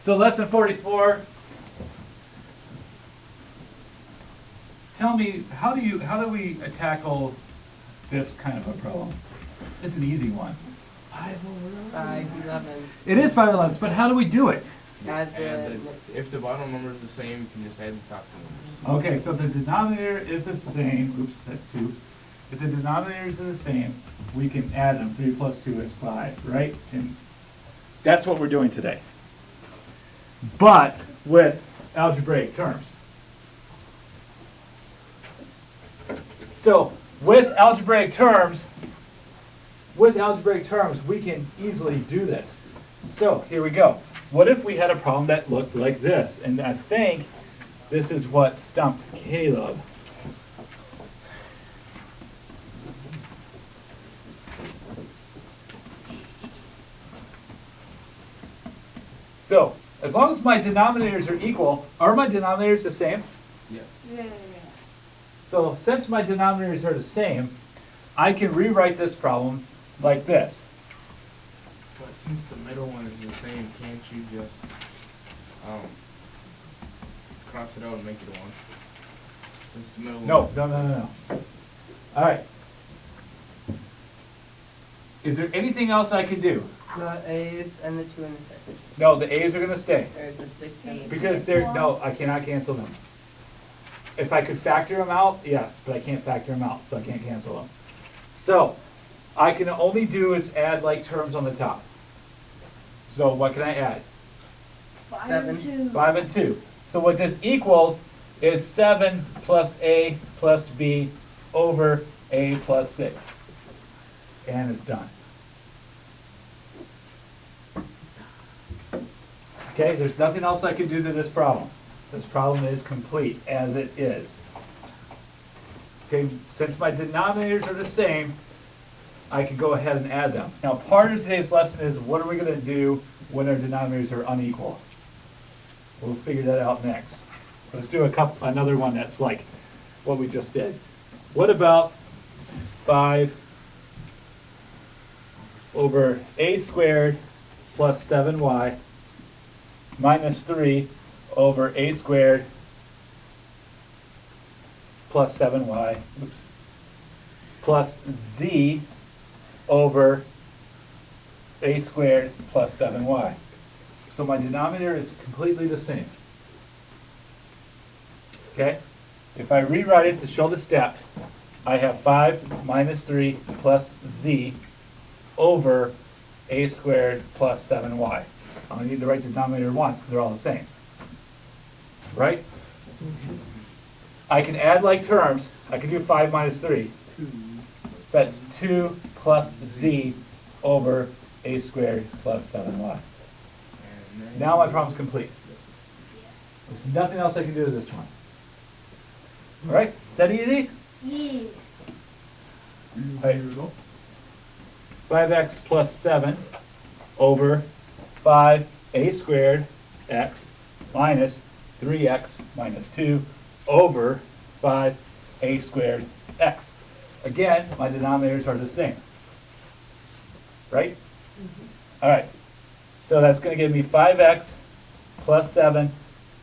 So lesson 44. Tell me, how do we tackle this kind of a problem? It's an easy one. 5/11. It is 5/11, but how do we do it? If the bottom number is the same, you can just add the top two numbers. Okay, so the denominator is the same. Oops, that's 2. If the denominators are the same, we can add them. 3 plus 2 is 5, right? And that's what we're doing today. But with algebraic terms. So with algebraic terms, we can easily do this. So here we go. What if we had a problem that looked like this? And I think this is what stumped Caleb. So, as long as my denominators are equal, are my denominators the same? Yes. Yeah. So, since my denominators are the same, I can rewrite this problem like this. But since the middle one is the same, can't you just cross it out and make it 1? Since the middle No. one. All right. Is there anything else I can do? The A's and the 2 and the 6. No, the A's are going to stay. Or the 6 and the Because no, I cannot cancel them. If I could factor them out, yes, but I can't factor them out, so I can't cancel them. So, I can only do is add like terms on the top. So what can I add? 5 7. and 2. 5 and 2. So what this equals is 7 plus A plus B over A plus 6. And it's done. Okay, there's nothing else I can do to this problem. This problem is complete as it is. Okay, since my denominators are the same, I can go ahead and add them. Now, part of today's lesson is what are we going to do when our denominators are unequal? We'll figure that out next. Let's do another one that's like what we just did. What about 5 over a squared plus 7y minus 3 over a squared plus 7y, oops, plus z over a squared plus 7y. So my denominator is completely the same. Okay? If I rewrite it to show the step, I have 5 minus 3 plus z over a squared plus 7y. I only need to write the denominator once because they're all the same. Right? I can add like terms. I can do 5 minus 3. So that's 2 plus z over a squared plus 7y. Now my problem's complete. There's nothing else I can do to this one. All right? Is that easy? Yeah. Right. 5x plus 7 over 5a squared x minus 3x minus 2 over 5a squared x. Again, my denominators are the same. Right? All right. So that's going to give me 5x plus 7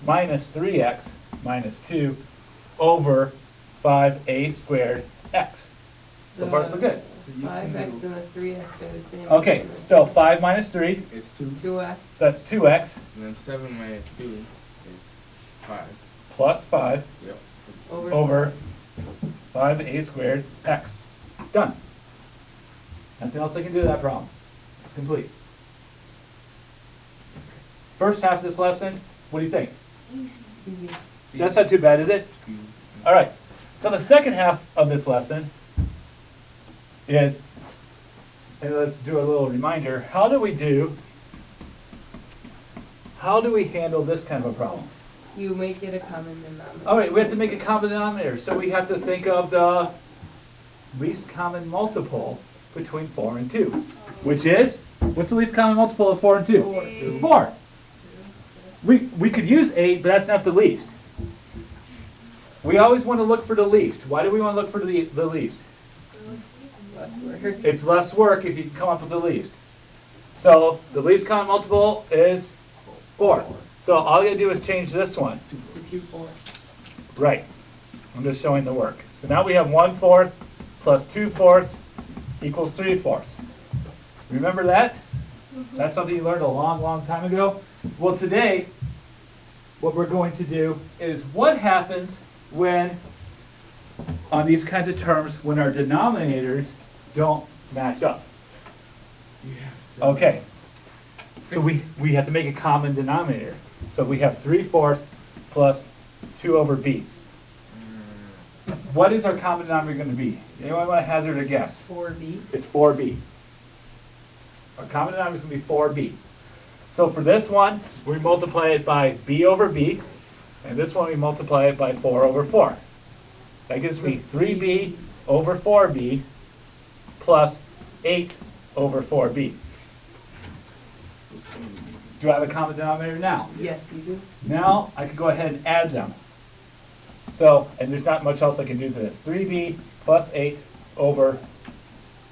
minus 3x minus 2 over 5a squared x. So far, so good. 5x and the 3x are the same. Okay, so 5 minus 3, It's 2. 2x. so that's 2x And then 7 minus 2 is 5. plus 5 Yep. over 5a squared x. Done. Nothing else I can do to that problem. It's complete. First half of this lesson, what do you think? Easy. Easy. That's not too bad, is it? All right. So the second half of this lesson is, and let's do a little reminder, how do we handle this kind of a problem? You make it a common denominator. All right, we have to make a common denominator, so we have to think of the least common multiple between 4 and 2, which is, what's the least common multiple of 4 and 2? 4. It's 4. We could use 8, but that's not the least. We always want to look for the least. Why do we want to look for the least? Less work. It's less work if you can come up with the least. So the least common multiple is 4. So all you gotta do is change this one. To 2/4. Right. I'm just showing the work. So now we have 1/4 plus 2/4 equals 3/4. Remember that? That's something you learned a long, long time ago. Well, today, what we're going to do is what happens when, on these kinds of terms, when our denominators don't match up. Okay. So we have to make a common denominator. So we have 3/4 plus 2 over b. What is our common denominator going to be? Anyone want to hazard a guess? 4b. It's 4b. Our common denominator is going to be 4b. So for this one, we multiply it by b over b, and this one we multiply it by 4 over 4. That gives me 3b over 4b plus 8 over 4b. Do I have a common denominator now? Yes, you do. Now I can go ahead and add them. So, and there's not much else I can do to this. 3b plus 8 over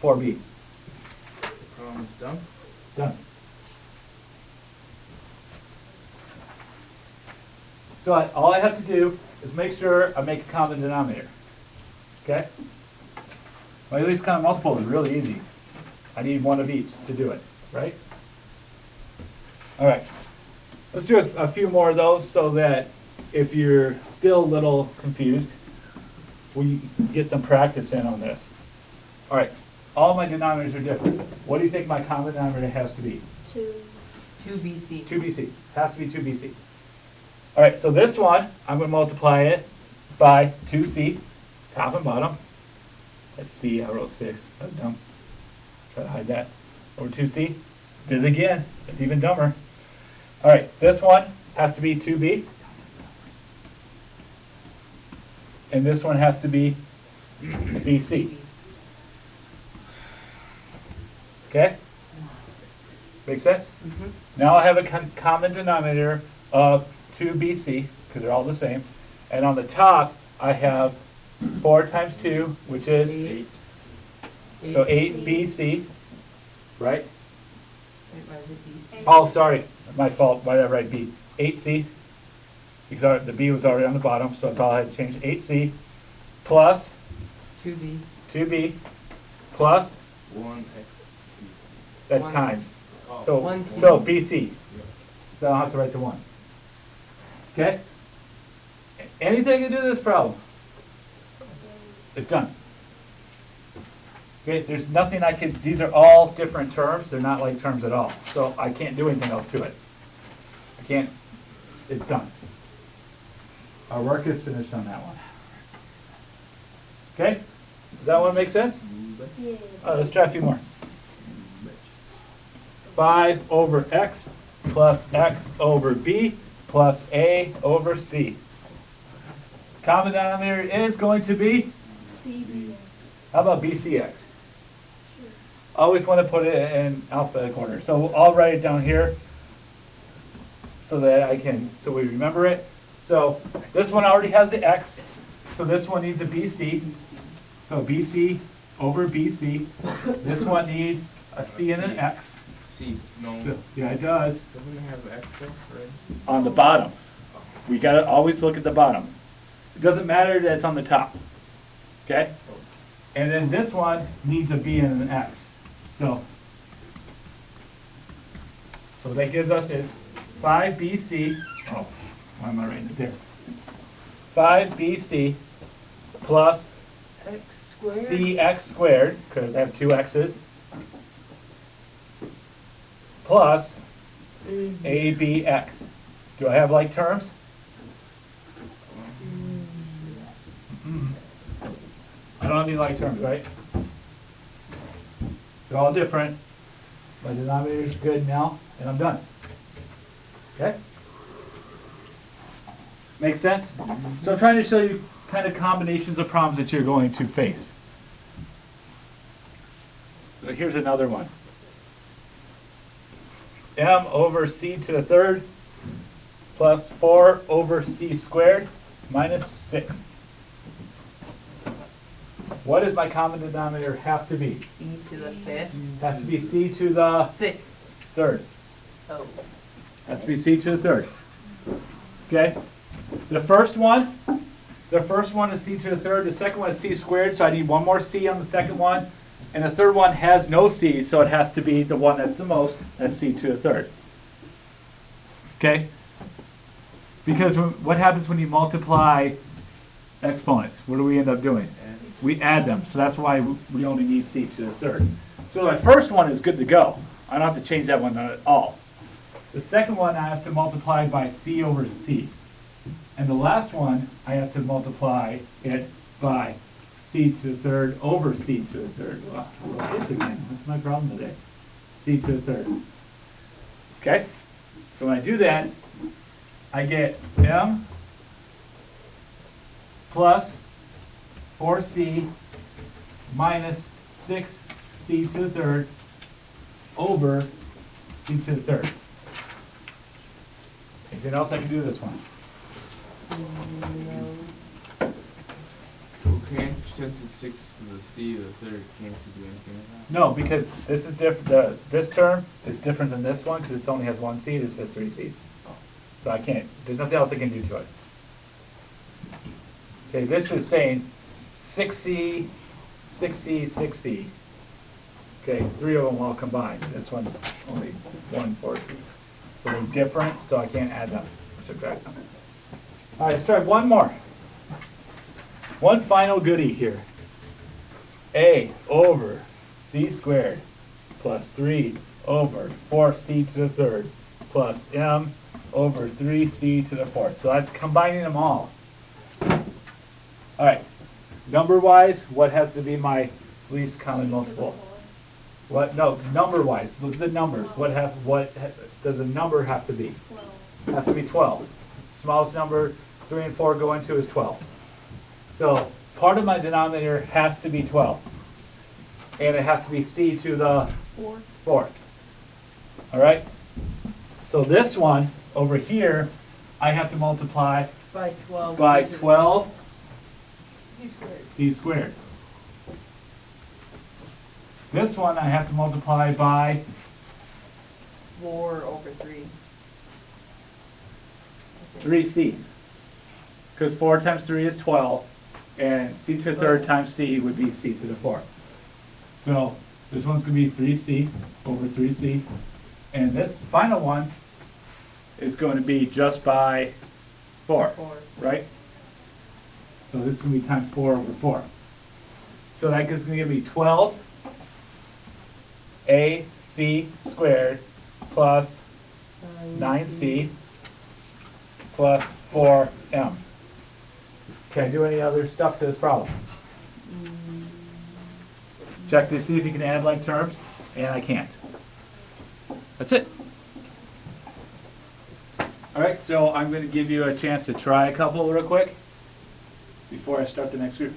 4b. Problem's done. Done. So all I have to do is make sure I make a common denominator. Okay? My least common multiple is really easy. I need one of each to do it, right? All right. Let's do a few more of those so that if you're still a little confused, we get some practice in on this. All right. All my denominators are different. What do you think my common denominator has to be? 2bc. 2bc. Has to be 2bc. All right, so this one, I'm going to multiply it by 2c, top and bottom. That's c, I wrote 6. That's dumb. Try to hide that. Over 2c. Did it again. That's even dumber. All right, this one has to be 2b. And this one has to be bc. Okay? Make sense? Mm-hmm. Now I have a common denominator of 2bc, because they're all the same. And on the top, I have 4 times 2, which is 8. so 8bc, right? Wait, why is it bc? Oh, sorry, my fault. Why did I write b? 8c, because the b was already on the bottom, so that's all I had to change. 8c plus 2b. 2b plus, 1x. that's One. times. Oh. So, 1c. so bc. So I'll have to write the 1. Okay? Anything to do this problem? It's done. Okay, there's nothing I can, these are all different terms, they're not like terms at all. So I can't do anything else to it. I can't, it's done. Our work is finished on that one. Okay? Does that one make sense? Yeah. Let's try a few more. 5 over x plus x over b plus a over c. Common denominator is going to be, CBX. how about bcx? Always want to put it in alphabetical order. So I'll write it down here so that I can, so we remember it. So this one already has the x, so this one needs a bc. So bc over bc. This one needs a c and an x. C, no. So, yeah, it does. Doesn't it have x though, right? On the bottom. We gotta always look at the bottom. It doesn't matter that it's on the top. Okay? And then this one needs a b and an x. So that gives us is 5bc, oh, why am I writing it there? 5bc plus X squared. cx squared, because I have 2 x's, plus abx. Do I have like terms? I don't have any like terms, right? They're all different. My denominator's good now, and I'm done. Okay? Make sense? So I'm trying to show you kind of combinations of problems that you're going to face. So here's another one. M over c to the third plus 4 over c squared minus 6. What does my common denominator have to be? C to the 5th. Has to be c to the 6th. third. Oh. Has to be c to the third. Okay? The first one is c to the third. The second one is c squared, so I need one more c on the second one. And the third one has no c, so it has to be the one that's the most. That's c to the third. Okay? Because what happens when you multiply exponents? What do we end up doing? We add them, so that's why we only need c to the third. So my first one is good to go. I don't have to change that one at all. The second one I have to multiply by c over c. And the last one I have to multiply it by c to the third over c to the third. Well, I wrote this again. That's my problem today. C to the third. Okay? So when I do that, I get m plus 4c minus 6c to the third over c to the third. Anything else I can do this one? Well, can't, since it's 6 to the c to the third, can't you do anything with that? No, because this is different. This term is different than this one because it only has one c. This has three c's. So I can't. There's nothing else I can do to it. Okay, this is saying 6c, 6c, 6c. Okay, three of them all combined. This one's only 1/4c. So they're different, so I can't add them or subtract them. All right, let's try one more. One final goodie here. A over c squared plus 3 over 4c to the third plus m over 3c to the fourth. So that's combining them all. All right, number-wise, what has to be my least common multiple? What? No, number-wise. Look at the numbers. What does a number have to be? 12. Has to be 12. Smallest number 3 and 4 go into is 12. So part of my denominator has to be 12. And it has to be c to the 4. fourth. All right? So this one over here, I have to multiply By 12. by 12 C squared. c squared. This one I have to multiply by 4 over 3. 3c. Because 4 times 3 is 12, and c to the third times c would be c to the fourth. So this one's going to be 3c over 3c. And this final one is going to be just by 4, 4. right? So this is going to be times 4 over 4. So that is going to give me 12 ac squared plus 9c plus 4m. Can I do any other stuff to this problem? Check to see if you can add like terms, and I can't. That's it. All right, so I'm going to give you a chance to try a couple real quick before I start the next group.